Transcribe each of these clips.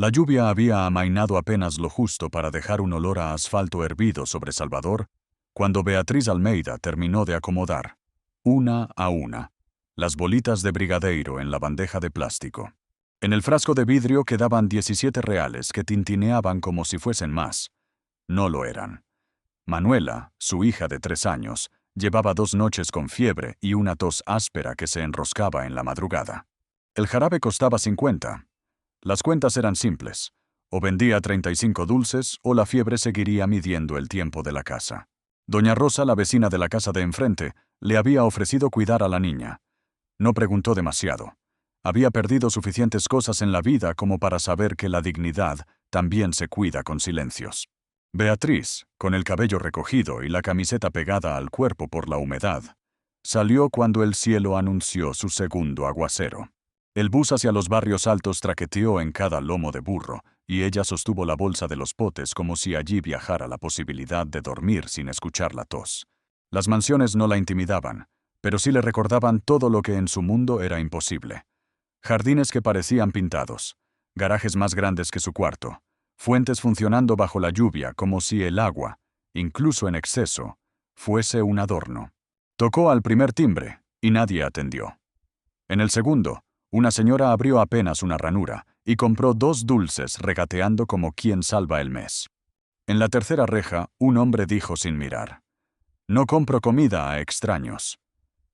La lluvia había amainado apenas lo justo para dejar un olor a asfalto hervido sobre Salvador, cuando Beatriz Almeida terminó de acomodar, una a una, las bolitas de brigadeiro en la bandeja de plástico. En el frasco de vidrio quedaban 17 reales que tintineaban como si fuesen más. No lo eran. Manuela, su hija de 3 años, llevaba 2 noches con fiebre y una tos áspera que se enroscaba en la madrugada. El jarabe costaba 50. Las cuentas eran simples. O vendía 35 dulces o la fiebre seguiría midiendo el tiempo de la casa. Doña Rosa, la vecina de la casa de enfrente, le había ofrecido cuidar a la niña. No preguntó demasiado. Había perdido suficientes cosas en la vida como para saber que la dignidad también se cuida con silencios. Beatriz, con el cabello recogido y la camiseta pegada al cuerpo por la humedad, salió cuando el cielo anunció su segundo aguacero. El bus hacia los barrios altos traqueteó en cada lomo de burro, y ella sostuvo la bolsa de los potes como si allí viajara la posibilidad de dormir sin escuchar la tos. Las mansiones no la intimidaban, pero sí le recordaban todo lo que en su mundo era imposible. Jardines que parecían pintados, garajes más grandes que su cuarto, fuentes funcionando bajo la lluvia como si el agua, incluso en exceso, fuese un adorno. Tocó al primer timbre, y nadie atendió. En el segundo, una señora abrió apenas una ranura y compró 2 dulces regateando como quien salva el mes. En la tercera reja, un hombre dijo sin mirar: «No compro comida a extraños».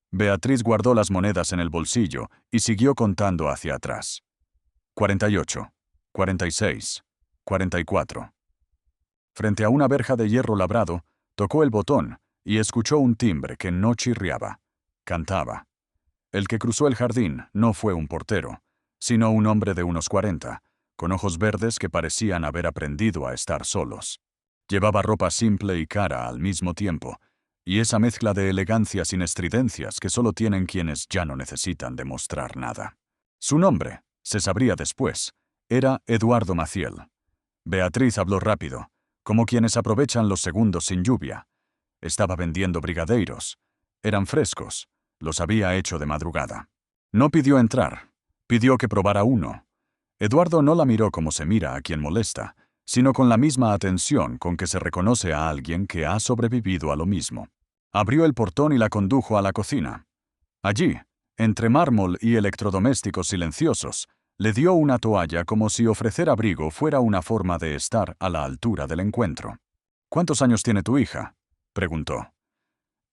Beatriz guardó las monedas en el bolsillo y siguió contando hacia atrás. 48, 46, 44. Frente a una verja de hierro labrado, tocó el botón y escuchó un timbre que no chirriaba, cantaba. El que cruzó el jardín no fue un portero, sino un hombre de unos 40, con ojos verdes que parecían haber aprendido a estar solos. Llevaba ropa simple y cara al mismo tiempo, y esa mezcla de elegancia sin estridencias que solo tienen quienes ya no necesitan demostrar nada. Su nombre, se sabría después, era Eduardo Maciel. Beatriz habló rápido, como quienes aprovechan los segundos sin lluvia. Estaba vendiendo brigadeiros. Eran frescos. Los había hecho de madrugada. No pidió entrar. Pidió que probara uno. Eduardo no la miró como se mira a quien molesta, sino con la misma atención con que se reconoce a alguien que ha sobrevivido a lo mismo. Abrió el portón y la condujo a la cocina. Allí, entre mármol y electrodomésticos silenciosos, le dio una toalla como si ofrecer abrigo fuera una forma de estar a la altura del encuentro. «¿Cuántos años tiene tu hija?», preguntó.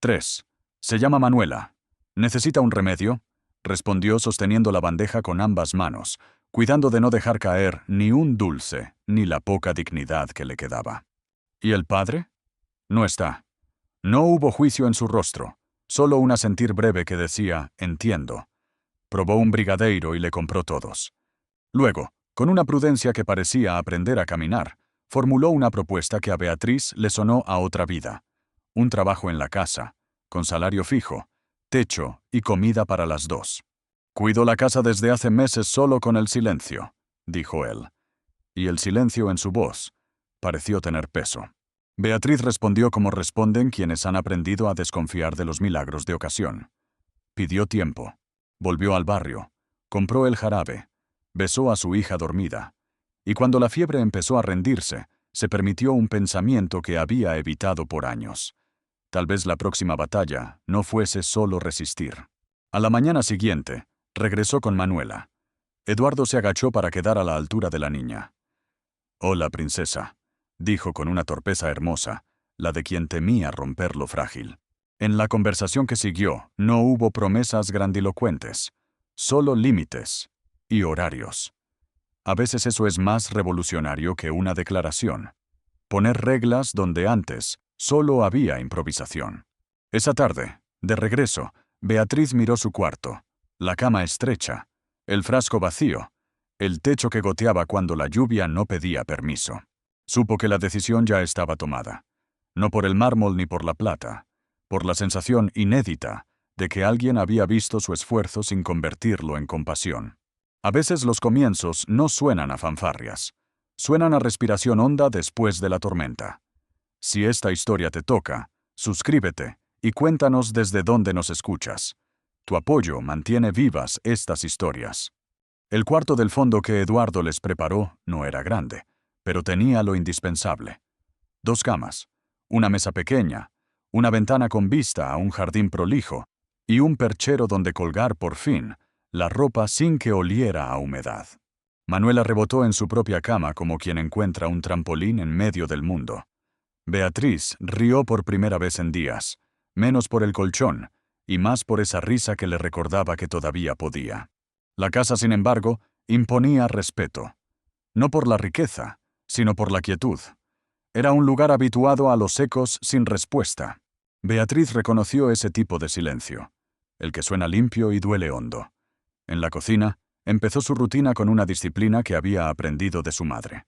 3. Se llama Manuela. ¿Necesita un remedio?», respondió sosteniendo la bandeja con ambas manos, cuidando de no dejar caer ni un dulce ni la poca dignidad que le quedaba. «¿Y el padre?». «No está». No hubo juicio en su rostro, solo un asentir breve que decía «entiendo». Probó un brigadeiro y le compró todos. Luego, con una prudencia que parecía aprender a caminar, formuló una propuesta que a Beatriz le sonó a otra vida. Un trabajo en la casa, con salario fijo, techo y comida para las 2. «Cuido la casa desde hace meses solo con el silencio», dijo él. Y el silencio en su voz pareció tener peso. Beatriz respondió como responden quienes han aprendido a desconfiar de los milagros de ocasión. Pidió tiempo. Volvió al barrio. Compró el jarabe. Besó a su hija dormida. Y cuando la fiebre empezó a rendirse, se permitió un pensamiento que había evitado por años. Tal vez la próxima batalla no fuese solo resistir. A la mañana siguiente, regresó con Manuela. Eduardo se agachó para quedar a la altura de la niña. «Hola, princesa», dijo con una torpeza hermosa, la de quien temía romper lo frágil. En la conversación que siguió no hubo promesas grandilocuentes, solo límites y horarios. A veces eso es más revolucionario que una declaración. Poner reglas donde antes solo había improvisación. Esa tarde, de regreso, Beatriz miró su cuarto, la cama estrecha, el frasco vacío, el techo que goteaba cuando la lluvia no pedía permiso. Supo que la decisión ya estaba tomada. No por el mármol ni por la plata, por la sensación inédita de que alguien había visto su esfuerzo sin convertirlo en compasión. A veces los comienzos no suenan a fanfarrias, suenan a respiración honda después de la tormenta. Si esta historia te toca, suscríbete y cuéntanos desde dónde nos escuchas. Tu apoyo mantiene vivas estas historias. El cuarto del fondo que Eduardo les preparó no era grande, pero tenía lo indispensable. 2 camas, una mesa pequeña, una ventana con vista a un jardín prolijo y un perchero donde colgar por fin la ropa sin que oliera a humedad. Manuela rebotó en su propia cama como quien encuentra un trampolín en medio del mundo. Beatriz rió por primera vez en días, menos por el colchón y más por esa risa que le recordaba que todavía podía. La casa, sin embargo, imponía respeto. No por la riqueza, sino por la quietud. Era un lugar habituado a los ecos sin respuesta. Beatriz reconoció ese tipo de silencio, el que suena limpio y duele hondo. En la cocina, empezó su rutina con una disciplina que había aprendido de su madre.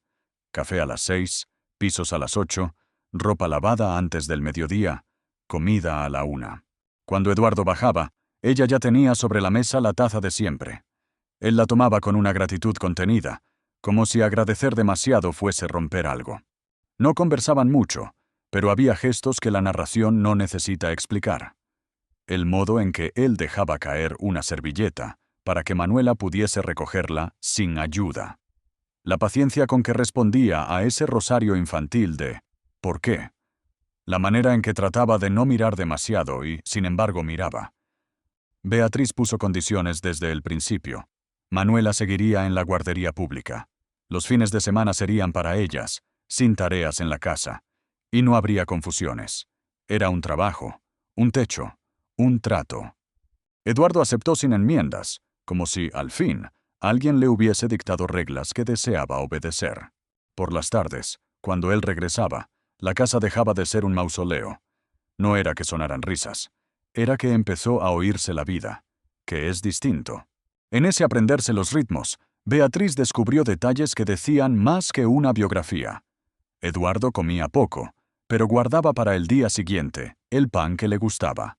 Café a las 6, pisos a las 8, ropa lavada antes del mediodía, comida a la 1. Cuando Eduardo bajaba, ella ya tenía sobre la mesa la taza de siempre. Él la tomaba con una gratitud contenida, como si agradecer demasiado fuese romper algo. No conversaban mucho, pero había gestos que la narración no necesita explicar. El modo en que él dejaba caer una servilleta para que Manuela pudiese recogerla sin ayuda. La paciencia con que respondía a ese rosario infantil de ¿por qué? La manera en que trataba de no mirar demasiado y, sin embargo, miraba. Beatriz puso condiciones desde el principio. Manuela seguiría en la guardería pública. Los fines de semana serían para ellas, sin tareas en la casa. Y no habría confusiones. Era un trabajo, un techo, un trato. Eduardo aceptó sin enmiendas, como si, al fin, alguien le hubiese dictado reglas que deseaba obedecer. Por las tardes, cuando él regresaba, la casa dejaba de ser un mausoleo. No era que sonaran risas. Era que empezó a oírse la vida, que es distinto. En ese aprenderse los ritmos, Beatriz descubrió detalles que decían más que una biografía. Eduardo comía poco, pero guardaba para el día siguiente el pan que le gustaba.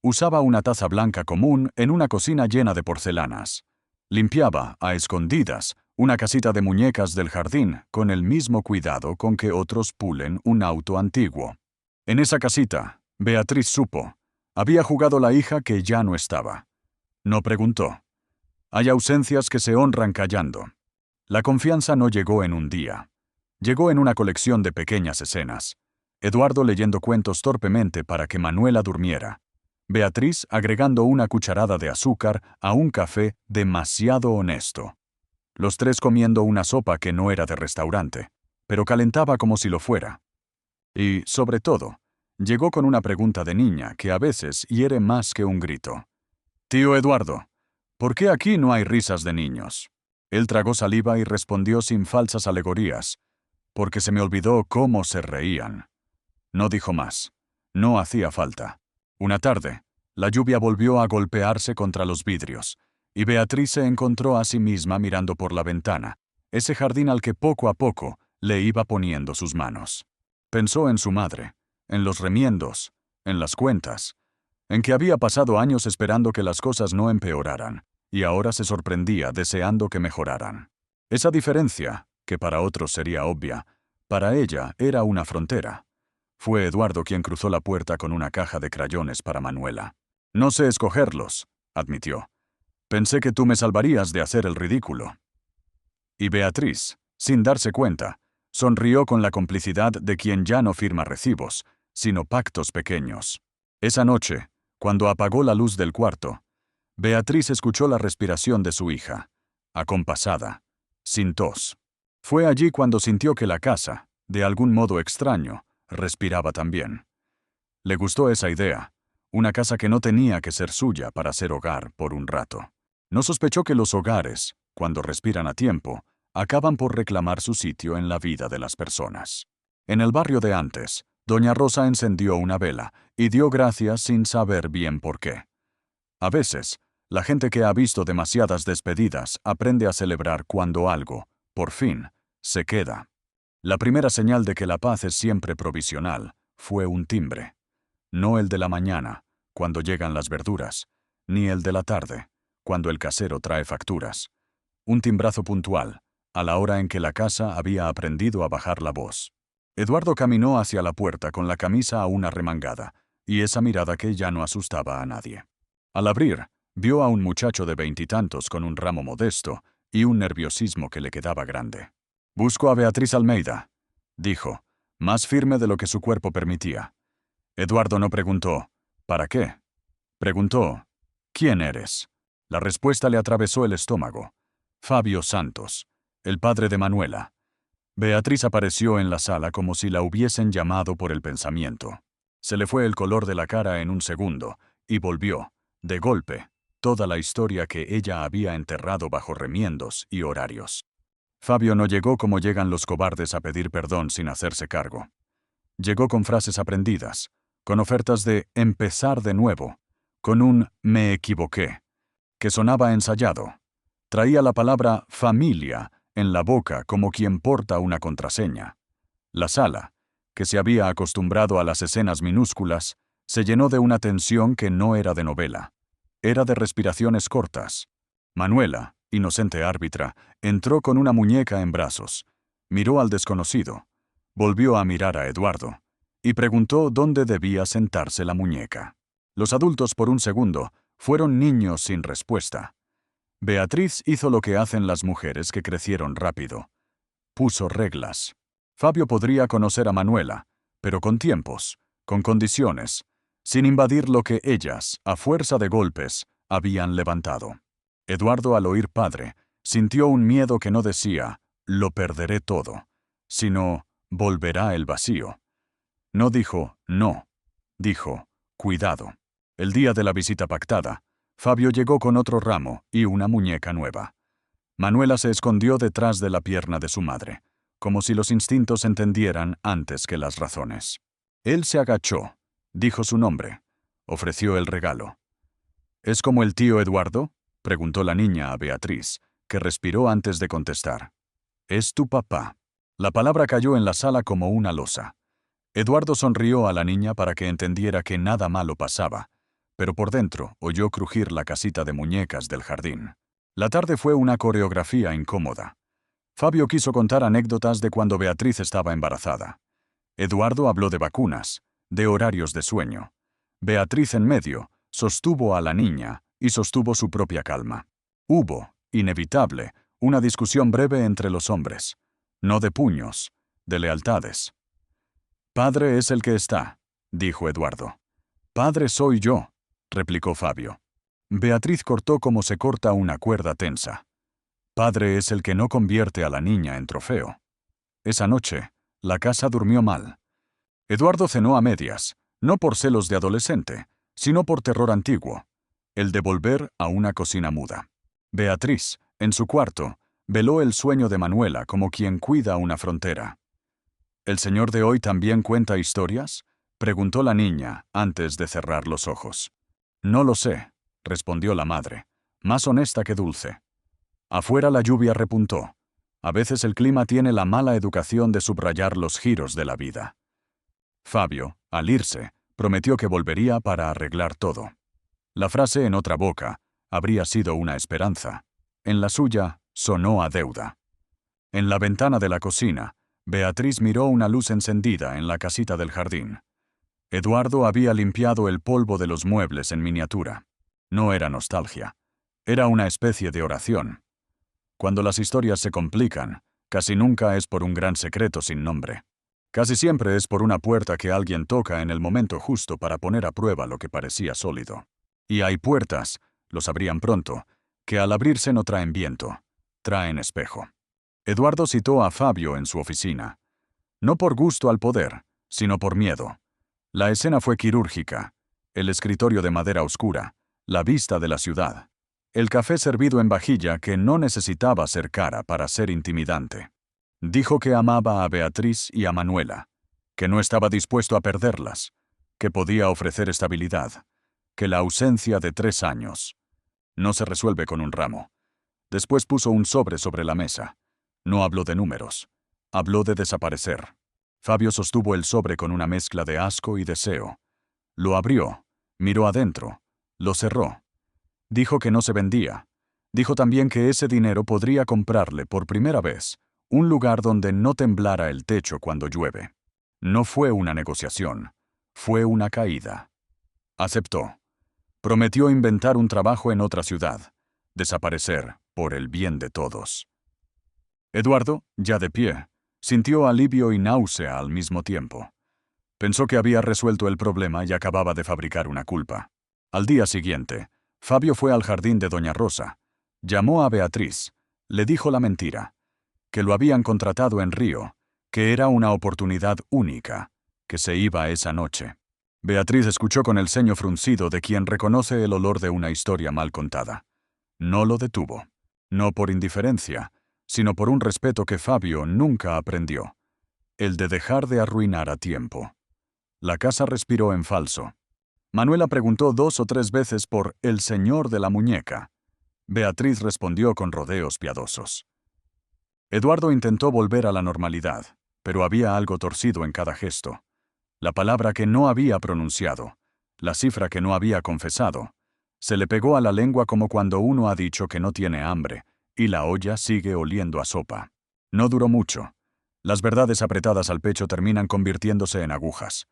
Usaba una taza blanca común en una cocina llena de porcelanas. Limpiaba, a escondidas, una casita de muñecas del jardín con el mismo cuidado con que otros pulen un auto antiguo. En esa casita, Beatriz supo, había jugado la hija que ya no estaba. No preguntó. Hay ausencias que se honran callando. La confianza no llegó en un día. Llegó en una colección de pequeñas escenas. Eduardo leyendo cuentos torpemente para que Manuela durmiera. Beatriz agregando una cucharada de azúcar a un café demasiado honesto. Los tres comiendo una sopa que no era de restaurante, pero calentaba como si lo fuera. Y, sobre todo, llegó con una pregunta de niña que a veces hiere más que un grito. «Tío Eduardo, ¿por qué aquí no hay risas de niños?» Él tragó saliva y respondió sin falsas alegorías. «Porque se me olvidó cómo se reían». No dijo más. No hacía falta. Una tarde, la lluvia volvió a golpearse contra los vidrios, y Beatriz se encontró a sí misma mirando por la ventana, ese jardín al que poco a poco le iba poniendo sus manos. Pensó en su madre, en los remiendos, en las cuentas, en que había pasado años esperando que las cosas no empeoraran, y ahora se sorprendía deseando que mejoraran. Esa diferencia, que para otros sería obvia, para ella era una frontera. Fue Eduardo quien cruzó la puerta con una caja de crayones para Manuela. «No sé escogerlos», admitió. «Pensé que tú me salvarías de hacer el ridículo». Y Beatriz, sin darse cuenta, sonrió con la complicidad de quien ya no firma recibos, sino pactos pequeños. Esa noche, cuando apagó la luz del cuarto, Beatriz escuchó la respiración de su hija, acompasada, sin tos. Fue allí cuando sintió que la casa, de algún modo extraño, respiraba también. Le gustó esa idea, una casa que no tenía que ser suya para ser hogar por un rato. No sospechó que los hogares, cuando respiran a tiempo, acaban por reclamar su sitio en la vida de las personas. En el barrio de antes, doña Rosa encendió una vela y dio gracias sin saber bien por qué. A veces, la gente que ha visto demasiadas despedidas aprende a celebrar cuando algo, por fin, se queda. La primera señal de que la paz es siempre provisional fue un timbre. No el de la mañana, cuando llegan las verduras, ni el de la tarde, cuando el casero trae facturas. Un timbrazo puntual, a la hora en que la casa había aprendido a bajar la voz. Eduardo caminó hacia la puerta con la camisa aún arremangada, y esa mirada que ya no asustaba a nadie. Al abrir, vio a un muchacho de 20 y tantos con un ramo modesto y un nerviosismo que le quedaba grande. «Busco a Beatriz Almeida», dijo, más firme de lo que su cuerpo permitía. Eduardo no preguntó, «¿Para qué?». Preguntó, «¿Quién eres?». La respuesta le atravesó el estómago. Fabio Santos, el padre de Manuela. Beatriz apareció en la sala como si la hubiesen llamado por el pensamiento. Se le fue el color de la cara en un segundo, y volvió, de golpe, toda la historia que ella había enterrado bajo remiendos y horarios. Fabio no llegó como llegan los cobardes a pedir perdón sin hacerse cargo. Llegó con frases aprendidas, con ofertas de empezar de nuevo, con un «me equivoqué», que sonaba ensayado. Traía la palabra «familia» en la boca como quien porta una contraseña. La sala, que se había acostumbrado a las escenas minúsculas, se llenó de una tensión que no era de novela. Era de respiraciones cortas. Manuela, inocente árbitra, entró con una muñeca en brazos. Miró al desconocido. Volvió a mirar a Eduardo. Y preguntó dónde debía sentarse la muñeca. Los adultos, por un segundo, fueron niños sin respuesta. Beatriz hizo lo que hacen las mujeres que crecieron rápido. Puso reglas. Fabio podría conocer a Manuela, pero con tiempos, con condiciones, sin invadir lo que ellas, a fuerza de golpes, habían levantado. Eduardo, al oír padre, sintió un miedo que no decía, «lo perderé todo», sino, «volverá el vacío». No dijo, «no», dijo, «cuidado». El día de la visita pactada, Fabio llegó con otro ramo y una muñeca nueva. Manuela se escondió detrás de la pierna de su madre, como si los instintos entendieran antes que las razones. Él se agachó, dijo su nombre, ofreció el regalo. «¿Es como el tío Eduardo?», preguntó la niña a Beatriz, que respiró antes de contestar. «Es tu papá». La palabra cayó en la sala como una losa. Eduardo sonrió a la niña para que entendiera que nada malo pasaba, pero por dentro oyó crujir la casita de muñecas del jardín. La tarde fue una coreografía incómoda. Fabio quiso contar anécdotas de cuando Beatriz estaba embarazada. Eduardo habló de vacunas, de horarios de sueño. Beatriz, en medio, sostuvo a la niña y sostuvo su propia calma. Hubo, inevitable, una discusión breve entre los hombres. No de puños, de lealtades. «Padre es el que está», dijo Eduardo. «Padre soy yo», replicó Fabio. Beatriz cortó como se corta una cuerda tensa. «Padre es el que no convierte a la niña en trofeo». Esa noche, la casa durmió mal. Eduardo cenó a medias, no por celos de adolescente, sino por terror antiguo, el de volver a una cocina muda. Beatriz, en su cuarto, veló el sueño de Manuela como quien cuida una frontera. «¿El señor de hoy también cuenta historias?», preguntó la niña antes de cerrar los ojos. «No lo sé», respondió la madre, más honesta que dulce. Afuera la lluvia repuntó. A veces el clima tiene la mala educación de subrayar los giros de la vida. Fabio, al irse, prometió que volvería para arreglar todo. La frase en otra boca habría sido una esperanza. En la suya, sonó a deuda. En la ventana de la cocina, Beatriz miró una luz encendida en la casita del jardín. Eduardo había limpiado el polvo de los muebles en miniatura. No era nostalgia. Era una especie de oración. Cuando las historias se complican, casi nunca es por un gran secreto sin nombre. Casi siempre es por una puerta que alguien toca en el momento justo para poner a prueba lo que parecía sólido. Y hay puertas, lo sabrían pronto, que al abrirse no traen viento, traen espejo. Eduardo citó a Fabio en su oficina. No por gusto al poder, sino por miedo. La escena fue quirúrgica. El escritorio de madera oscura, la vista de la ciudad. El café servido en vajilla que no necesitaba ser cara para ser intimidante. Dijo que amaba a Beatriz y a Manuela, que no estaba dispuesto a perderlas, que podía ofrecer estabilidad, que la ausencia de 3 años no se resuelve con un ramo. Después puso un sobre la mesa. No habló de números, habló de desaparecer. Fabio sostuvo el sobre con una mezcla de asco y deseo. Lo abrió, miró adentro, lo cerró. Dijo que no se vendía. Dijo también que ese dinero podría comprarle por primera vez un lugar donde no temblara el techo cuando llueve. No fue una negociación, fue una caída. Aceptó. Prometió inventar un trabajo en otra ciudad. desaparecer por el bien de todos. Eduardo, ya de pie, sintió alivio y náusea al mismo tiempo. Pensó que había resuelto el problema y acababa de fabricar una culpa. Al día siguiente, Fabio fue al jardín de Doña Rosa, llamó a Beatriz, le dijo la mentira, que lo habían contratado en Río, que era una oportunidad única, que se iba esa noche. Beatriz escuchó con el ceño fruncido de quien reconoce el olor de una historia mal contada. No lo detuvo. No por indiferencia, sino por un respeto que Fabio nunca aprendió. El de dejar de arruinar a tiempo. La casa respiró en falso. Manuela preguntó 2 o 3 veces por el señor de la muñeca. Beatriz respondió con rodeos piadosos. Eduardo intentó volver a la normalidad, pero había algo torcido en cada gesto. La palabra que no había pronunciado, la cifra que no había confesado, se le pegó a la lengua como cuando uno ha dicho que no tiene hambre, y la olla sigue oliendo a sopa. No duró mucho. Las verdades apretadas al pecho terminan convirtiéndose en agujas.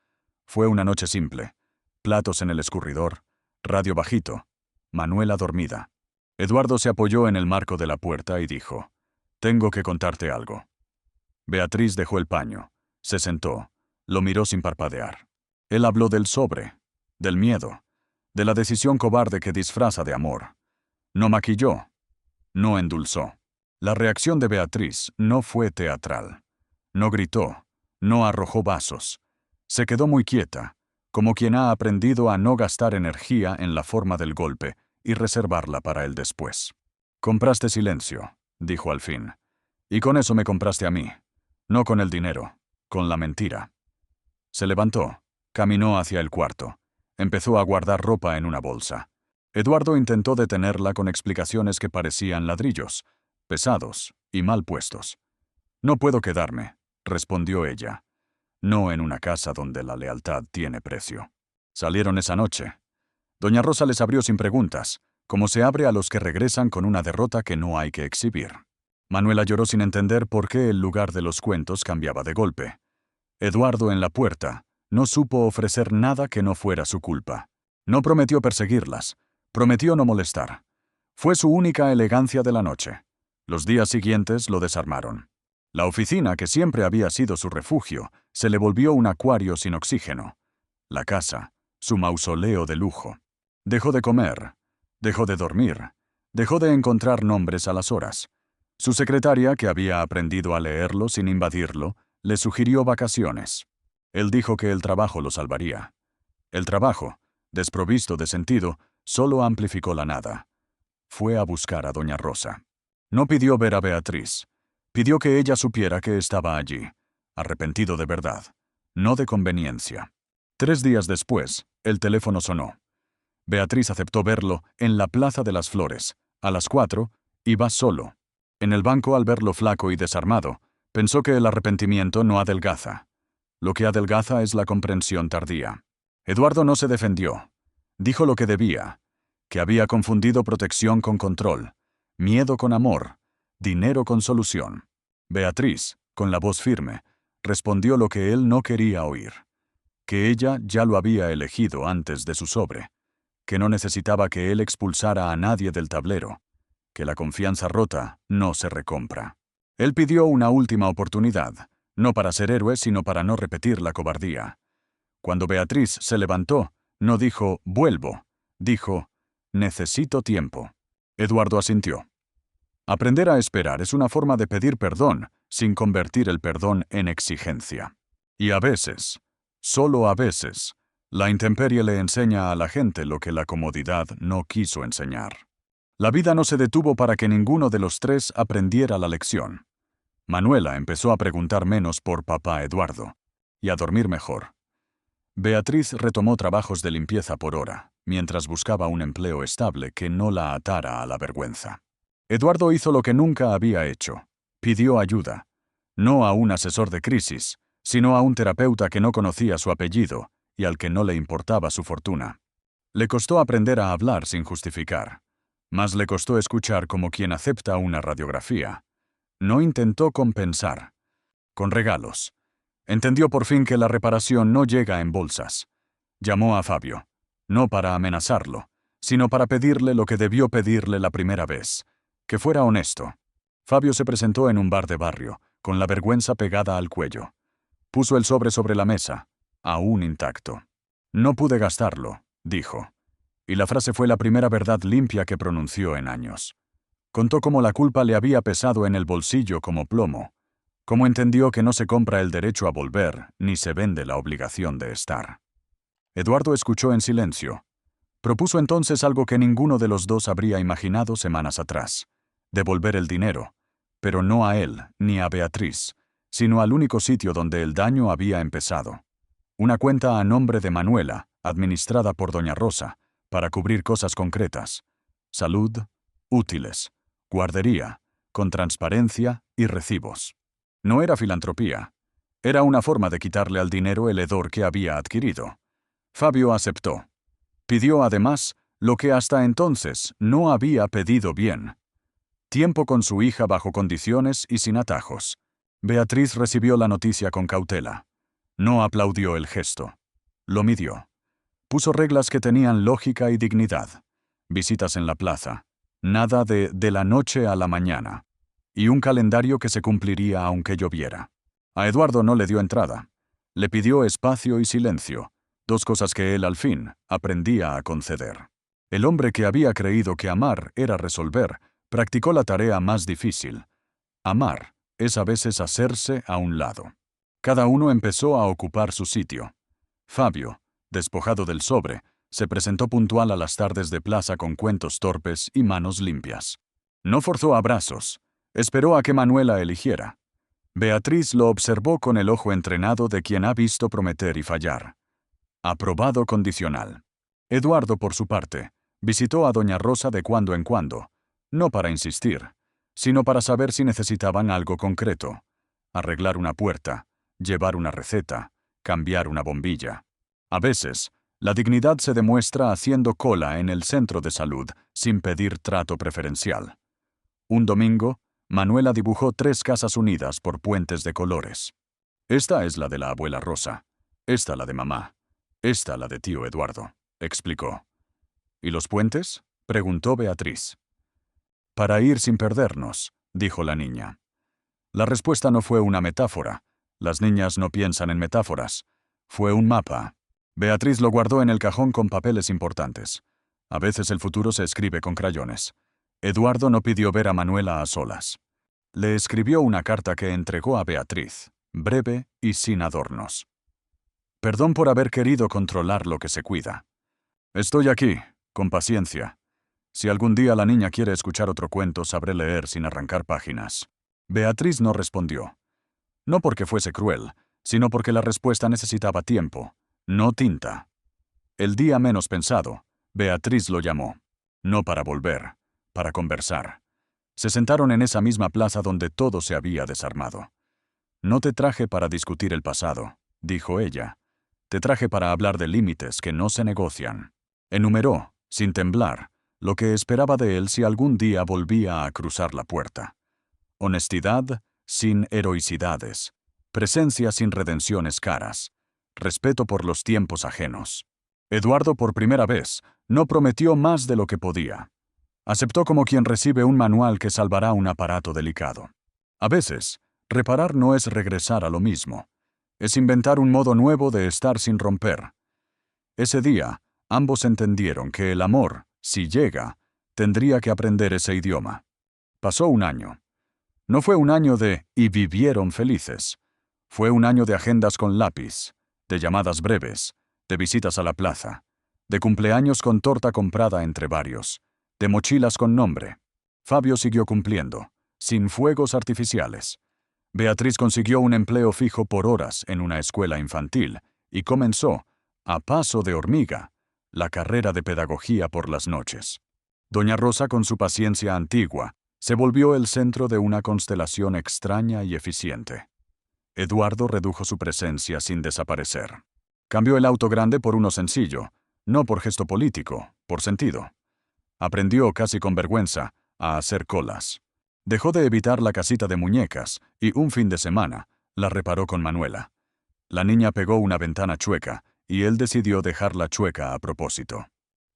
Fue una noche simple. Platos en el escurridor, radio bajito, Manuela dormida. Eduardo se apoyó en el marco de la puerta y dijo: «Tengo que contarte algo». Beatriz dejó el paño, se sentó, lo miró sin parpadear. Él habló del sobre, del miedo, de la decisión cobarde que disfraza de amor. No maquilló, no endulzó. La reacción de Beatriz no fue teatral. No gritó, no arrojó vasos. Se quedó muy quieta, como quien ha aprendido a no gastar energía en la forma del golpe y reservarla para el después. «Compraste silencio», dijo al fin. «Y con eso me compraste a mí. No con el dinero, con la mentira». Se levantó, caminó hacia el cuarto. Empezó a guardar ropa en una bolsa. Eduardo intentó detenerla con explicaciones que parecían ladrillos, pesados y mal puestos. «No puedo quedarme», respondió ella. «No en una casa donde la lealtad tiene precio». Salieron esa noche. Doña Rosa les abrió sin preguntas, como se abre a los que regresan con una derrota que no hay que exhibir. Manuela lloró sin entender por qué el lugar de los cuentos cambiaba de golpe. Eduardo, en la puerta, no supo ofrecer nada que no fuera su culpa. No prometió perseguirlas, prometió no molestar. Fue su única elegancia de la noche. Los días siguientes lo desarmaron. La oficina, que siempre había sido su refugio, se le volvió un acuario sin oxígeno. La casa, su mausoleo de lujo. Dejó de comer, dejó de dormir, dejó de encontrar nombres a las horas. Su secretaria, que había aprendido a leerlo sin invadirlo, le sugirió vacaciones. Él dijo que el trabajo lo salvaría. El trabajo, desprovisto de sentido, solo amplificó la nada. Fue a buscar a Doña Rosa. No pidió ver a Beatriz. Pidió que ella supiera que estaba allí, arrepentido de verdad, no de conveniencia. 3 días después, el teléfono sonó. Beatriz aceptó verlo en la Plaza de las Flores, a las 4, iba solo. En el banco, al verlo flaco y desarmado, pensó que el arrepentimiento no adelgaza. Lo que adelgaza es la comprensión tardía. Eduardo no se defendió. Dijo lo que debía, que había confundido protección con control, miedo con amor, dinero con solución. Beatriz, con la voz firme, respondió lo que él no quería oír. Que ella ya lo había elegido antes de su sobre, que no necesitaba que él expulsara a nadie del tablero, que la confianza rota no se recompra. Él pidió una última oportunidad, no para ser héroe, sino para no repetir la cobardía. Cuando Beatriz se levantó, no dijo «vuelvo», dijo «necesito tiempo». Eduardo asintió. Aprender a esperar es una forma de pedir perdón sin convertir el perdón en exigencia. Y a veces, solo a veces, la intemperie le enseña a la gente lo que la comodidad no quiso enseñar. La vida no se detuvo para que ninguno de los 3 aprendiera la lección. Manuela empezó a preguntar menos por papá Eduardo, y a dormir mejor. Beatriz retomó trabajos de limpieza por hora, mientras buscaba un empleo estable que no la atara a la vergüenza. Eduardo hizo lo que nunca había hecho. Pidió ayuda. No a un asesor de crisis, sino a un terapeuta que no conocía su apellido y al que no le importaba su fortuna. Le costó aprender a hablar sin justificar. Más le costó escuchar como quien acepta una radiografía. No intentó compensar. Con regalos. Entendió por fin que la reparación no llega en bolsas. Llamó a Fabio. No para amenazarlo, sino para pedirle lo que debió pedirle la primera vez, que fuera honesto. Fabio se presentó en un bar de barrio, con la vergüenza pegada al cuello. Puso el sobre la mesa, aún intacto. No pude gastarlo, dijo. Y la frase fue la primera verdad limpia que pronunció en años. Contó cómo la culpa le había pesado en el bolsillo como plomo, cómo entendió que no se compra el derecho a volver, ni se vende la obligación de estar. Eduardo escuchó en silencio. Propuso entonces algo que ninguno de los dos habría imaginado semanas atrás: devolver el dinero, pero no a él ni a Beatriz, sino al único sitio donde el daño había empezado. Una cuenta a nombre de Manuela, administrada por doña Rosa, para cubrir cosas concretas: salud, útiles, guardería, con transparencia y recibos. No era filantropía. Era una forma de quitarle al dinero el hedor que había adquirido. Fabio aceptó. Pidió además lo que hasta entonces no había pedido bien: tiempo con su hija bajo condiciones y sin atajos. Beatriz recibió la noticia con cautela. No aplaudió el gesto. Lo midió. Puso reglas que tenían lógica y dignidad. Visitas en la plaza. Nada de la noche a la mañana. Y un calendario que se cumpliría aunque lloviera. A Eduardo no le dio entrada. Le pidió espacio y silencio, dos cosas que él al fin aprendía a conceder. El hombre que había creído que amar era resolver, practicó la tarea más difícil. Amar es a veces hacerse a un lado. Cada uno empezó a ocupar su sitio. Fabio, despojado del sobre, se presentó puntual a las tardes de plaza con cuentos torpes y manos limpias. No forzó abrazos, esperó a que Manuela eligiera. Beatriz lo observó con el ojo entrenado de quien ha visto prometer y fallar. Aprobado condicional. Eduardo, por su parte, visitó a doña Rosa de cuando en cuando, no para insistir, sino para saber si necesitaban algo concreto: arreglar una puerta, llevar una receta, cambiar una bombilla. A veces, la dignidad se demuestra haciendo cola en el centro de salud sin pedir trato preferencial. Un domingo, Manuela dibujó 3 casas unidas por puentes de colores. Esta es la de la abuela Rosa, esta la de mamá, esta la de tío Eduardo, explicó. ¿Y los puentes?, preguntó Beatriz. Para ir sin perdernos, dijo la niña. La respuesta no fue una metáfora. Las niñas no piensan en metáforas. Fue un mapa. Beatriz lo guardó en el cajón con papeles importantes. A veces el futuro se escribe con crayones. Eduardo no pidió ver a Manuela a solas. Le escribió una carta que entregó a Beatriz, breve y sin adornos. Perdón por haber querido controlar lo que se cuida. Estoy aquí, con paciencia. Si algún día la niña quiere escuchar otro cuento, sabré leer sin arrancar páginas. Beatriz no respondió. No porque fuese cruel, sino porque la respuesta necesitaba tiempo, no tinta. El día menos pensado, Beatriz lo llamó. No para volver, para conversar. Se sentaron en esa misma plaza donde todo se había desarmado. No te traje para discutir el pasado, dijo ella. Te traje para hablar de límites que no se negocian. Enumeró, sin temblar, lo que esperaba de él si algún día volvía a cruzar la puerta. Honestidad sin heroicidades, presencia sin redenciones caras, respeto por los tiempos ajenos. Eduardo, por primera vez, no prometió más de lo que podía. Aceptó como quien recibe un manual que salvará un aparato delicado. A veces, reparar no es regresar a lo mismo. Es inventar un modo nuevo de estar sin romper. Ese día, ambos entendieron que el amor, si llega, tendría que aprender ese idioma. Pasó un año. No fue un año de «y vivieron felices». Fue un año de agendas con lápiz, de llamadas breves, de visitas a la plaza, de cumpleaños con torta comprada entre varios, de mochilas con nombre. Fabio siguió cumpliendo, sin fuegos artificiales. Beatriz consiguió un empleo fijo por horas en una escuela infantil y comenzó, a paso de hormiga, la carrera de pedagogía por las noches. Doña Rosa, con su paciencia antigua, se volvió el centro de una constelación extraña y eficiente. Eduardo redujo su presencia sin desaparecer. Cambió el auto grande por uno sencillo, no por gesto político, por sentido. Aprendió, casi con vergüenza, a hacer colas. Dejó de evitar la casita de muñecas y un fin de semana la reparó con Manuela. La niña pegó una ventana chueca y él decidió dejarla chueca a propósito.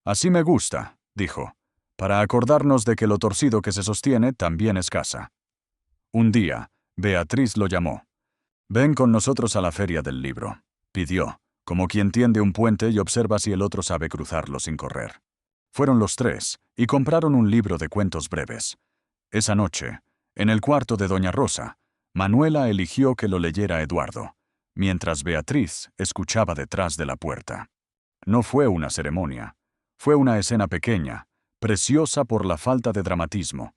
«Así me gusta», dijo, para acordarnos de que lo torcido que se sostiene también es casa. Un día, Beatriz lo llamó. «Ven con nosotros a la feria del libro», pidió, como quien tiende un puente y observa si el otro sabe cruzarlo sin correr. Fueron los tres, y compraron un libro de cuentos breves. Esa noche, en el cuarto de doña Rosa, Manuela eligió que lo leyera Eduardo, mientras Beatriz escuchaba detrás de la puerta. No fue una ceremonia. Fue una escena pequeña, preciosa por la falta de dramatismo.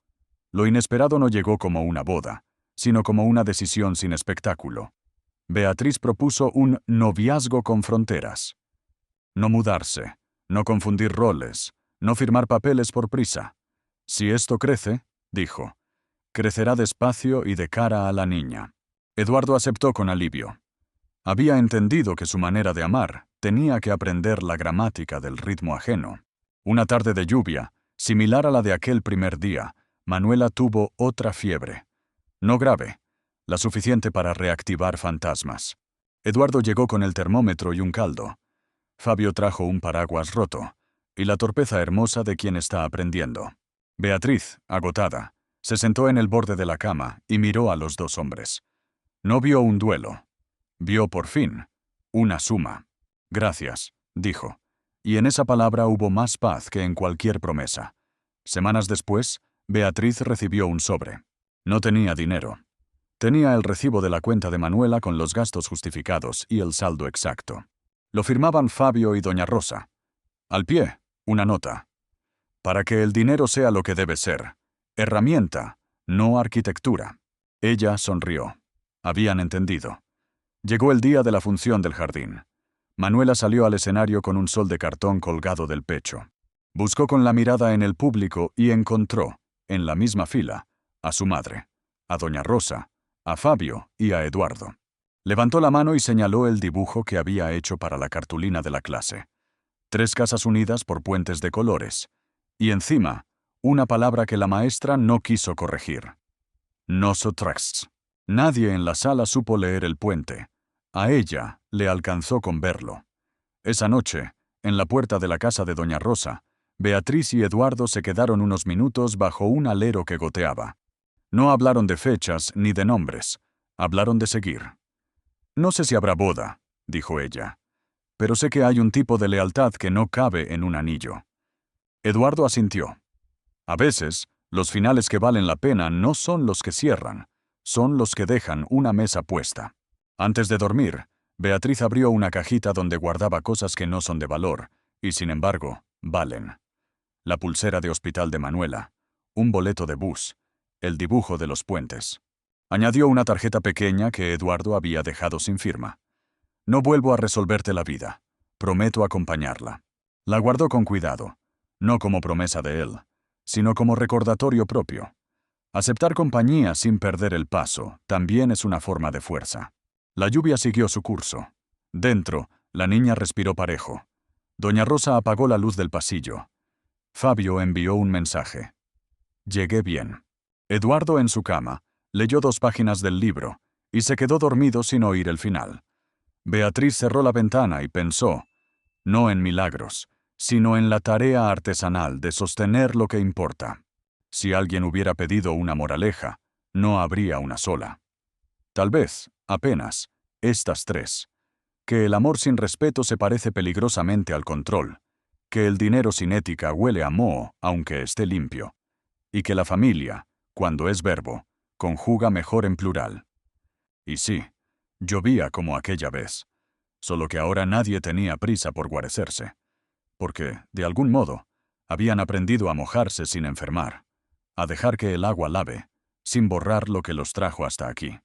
Lo inesperado no llegó como una boda, sino como una decisión sin espectáculo. Beatriz propuso un noviazgo con fronteras. No mudarse, no confundir roles, no firmar papeles por prisa. Si esto crece, dijo, crecerá despacio y de cara a la niña. Eduardo aceptó con alivio. Había entendido que su manera de amar tenía que aprender la gramática del ritmo ajeno. Una tarde de lluvia, similar a la de aquel primer día, Manuela tuvo otra fiebre. No grave, la suficiente para reactivar fantasmas. Eduardo llegó con el termómetro y un caldo. Fabio trajo un paraguas roto, y la torpeza hermosa de quien está aprendiendo. Beatriz, agotada, se sentó en el borde de la cama y miró a los dos hombres. No vio un duelo. Vio por fin una suma. «Gracias», dijo, y en esa palabra hubo más paz que en cualquier promesa. Semanas después, Beatriz recibió un sobre. No tenía dinero. Tenía el recibo de la cuenta de Manuela con los gastos justificados y el saldo exacto. Lo firmaban Fabio y doña Rosa. Al pie, una nota. Para que el dinero sea lo que debe ser. Herramienta, no arquitectura. Ella sonrió. Habían entendido. Llegó el día de la función del jardín. Manuela salió al escenario con un sol de cartón colgado del pecho. Buscó con la mirada en el público y encontró, en la misma fila, a su madre, a doña Rosa, a Fabio y a Eduardo. Levantó la mano y señaló el dibujo que había hecho para la cartulina de la clase. 3 casas unidas por puentes de colores. Y encima, una palabra que la maestra no quiso corregir. Nosotras. Nadie en la sala supo leer el puente. A ella le alcanzó con verlo. Esa noche, en la puerta de la casa de doña Rosa, Beatriz y Eduardo se quedaron unos minutos bajo un alero que goteaba. No hablaron de fechas ni de nombres. Hablaron de seguir. «No sé si habrá boda», dijo ella, «pero sé que hay un tipo de lealtad que no cabe en un anillo». Eduardo asintió. A veces, los finales que valen la pena no son los que cierran, son los que dejan una mesa puesta. Antes de dormir, Beatriz abrió una cajita donde guardaba cosas que no son de valor, y sin embargo, valen. La pulsera de hospital de Manuela, un boleto de bus, el dibujo de los puentes. Añadió una tarjeta pequeña que Eduardo había dejado sin firma. «No vuelvo a resolverte la vida. Prometo acompañarla». La guardó con cuidado, no como promesa de él, sino como recordatorio propio. Aceptar compañía sin perder el paso también es una forma de fuerza. La lluvia siguió su curso. Dentro, la niña respiró parejo. Doña Rosa apagó la luz del pasillo. Fabio envió un mensaje. «Llegué bien». Eduardo, en su cama, leyó 2 páginas del libro y se quedó dormido sin oír el final. Beatriz cerró la ventana y pensó, no en milagros, sino en la tarea artesanal de sostener lo que importa. Si alguien hubiera pedido una moraleja, no habría una sola. Tal vez, apenas, estas 3. Que el amor sin respeto se parece peligrosamente al control, que el dinero sin ética huele a moho aunque esté limpio, y que la familia, cuando es verbo, conjuga mejor en plural. Y sí, llovía como aquella vez, solo que ahora nadie tenía prisa por guarecerse, porque, de algún modo, habían aprendido a mojarse sin enfermar, a dejar que el agua lave, sin borrar lo que los trajo hasta aquí.